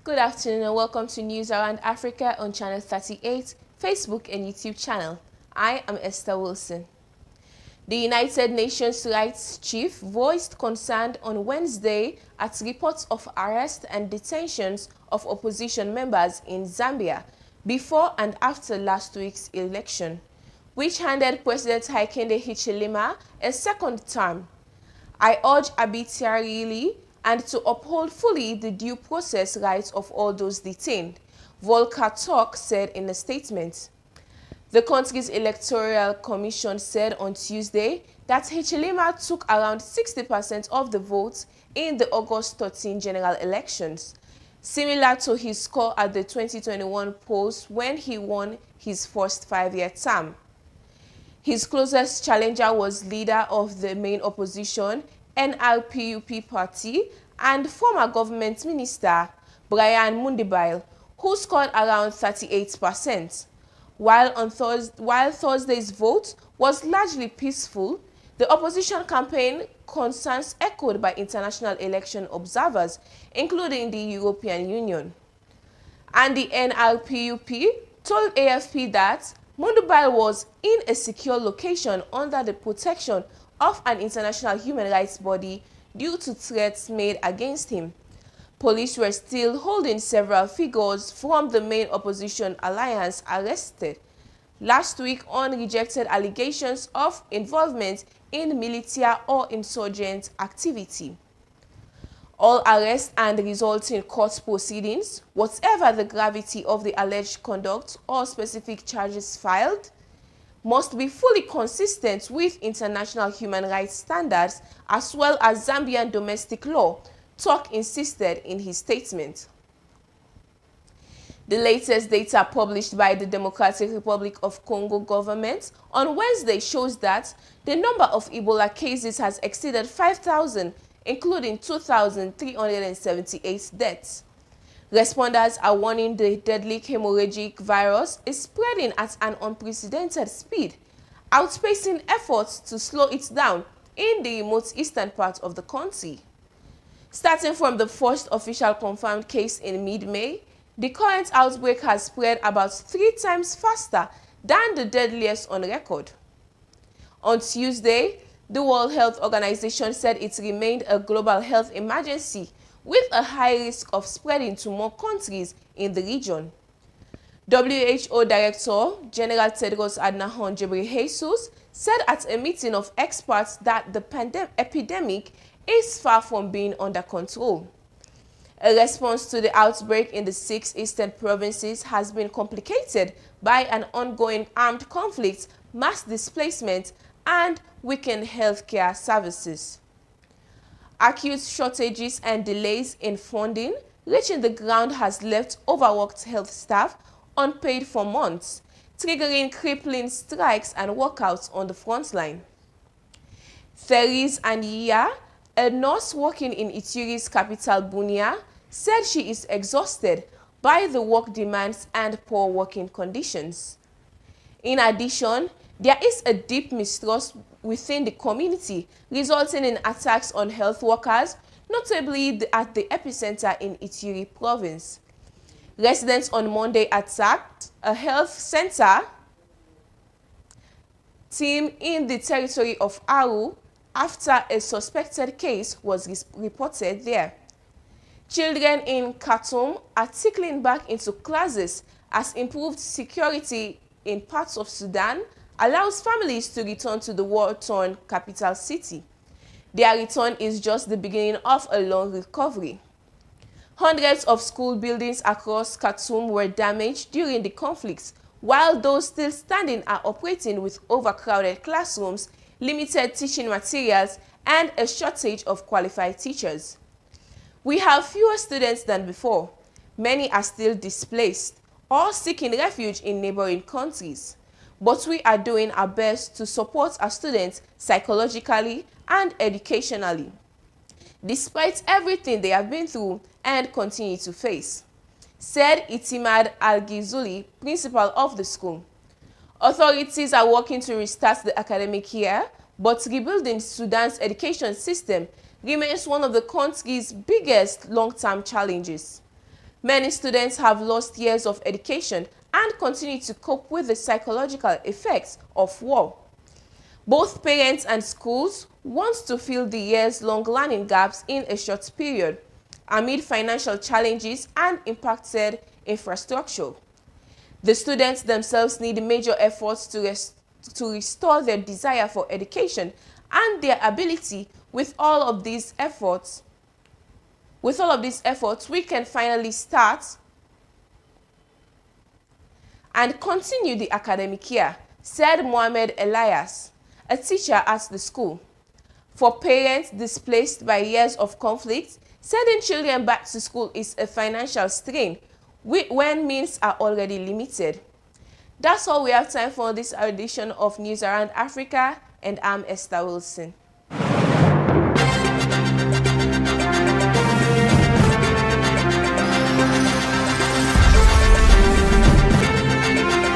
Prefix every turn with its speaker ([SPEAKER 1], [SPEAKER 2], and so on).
[SPEAKER 1] Good afternoon and welcome to News Around Africa on Channel 38, Facebook and YouTube channel. I am Esther Wilson. The United Nations Rights Chief voiced concern on Wednesday at reports of arrest and detentions of opposition members in Zambia before and after last week's election, which handed President Hakainde Hichilema a second term. I urge arbitrarily and to uphold fully the due process rights of all those detained, Volker Turk said in a statement. The country's Electoral Commission said on Tuesday that Hichilema took around 60% of the votes in the August 13 general elections, similar to his score at the 2021 polls when he won his first five-year term. His closest challenger was leader of the main opposition, NRPUP party, and former government minister Brian Mundibile, who scored around 38%. While Thursday's vote was largely peaceful, the opposition campaign concerns echoed by international election observers, including the European Union. And the NRPUP told AFP that Mundibile was in a secure location under the protection of an international human rights body due to threats made against him. Police were still holding several figures from the main opposition alliance arrested last week on rejected allegations of involvement in militia or insurgent activity. All arrests and resulting court proceedings, whatever the gravity of the alleged conduct or specific charges filed, must be fully consistent with international human rights standards as well as Zambian domestic law, Turk insisted in his statement. The latest data published by the Democratic Republic of Congo government on Wednesday shows that the number of Ebola cases has exceeded 5,000, including 2,378 deaths. Responders are warning the deadly hemorrhagic virus is spreading at an unprecedented speed, outpacing efforts to slow it down in the remote eastern part of the country. Starting from the first official confirmed case in mid-May, the current outbreak has spread about 3 times faster than the deadliest on record. On Tuesday, the World Health Organization said it remained a global health emergency with a high risk of spreading to more countries in the region. WHO Director General Tedros Adhanom Ghebreyesus said at a meeting of experts that the epidemic is far from being under control. A response to the outbreak in the 6 eastern provinces has been complicated by an ongoing armed conflict, mass displacement, and weakened healthcare services. Acute shortages and delays in funding reaching the ground has left overworked health staff unpaid for months, triggering crippling strikes and walkouts on the front line. Therese Aniya, a nurse working in Ituri's capital Bunia, said she is exhausted by the work demands and poor working conditions. In addition, there is a deep mistrust within the community, resulting in attacks on health workers, notably at the epicenter in Ituri province. Residents on Monday attacked a health center team in the territory of Aroubd after a suspected case was reported there. Children in Khartoum are trickling back into classes as improved security in parts of Sudan allows families to return to the war-torn capital city. Their return is just the beginning of a long recovery. Hundreds of school buildings across Khartoum were damaged during the conflicts, while those still standing are operating with overcrowded classrooms, limited teaching materials, and a shortage of qualified teachers. We have fewer students than before. Many are still displaced or seeking refuge in neighboring countries. But we are doing our best to support our students psychologically and educationally, despite everything they have been through and continue to face, said Itimad Al-Ghizuli, principal of the school. Authorities are working to restart the academic year, but rebuilding Sudan's education system remains one of the country's biggest long-term challenges. Many students have lost years of education and continue to cope with the psychological effects of war. Both parents and schools want to fill the years-long learning gaps in a short period, amid financial challenges and impacted infrastructure. The students themselves need major efforts to restore their desire for education and their ability. With all of these efforts, we can finally start and continue the academic year, said Mohammed Elias, a teacher at the school. For parents displaced by years of conflict, sending children back to school is a financial strain when means are already limited. That's all we have time for this edition of News Around Africa, and I'm Esther Wilson.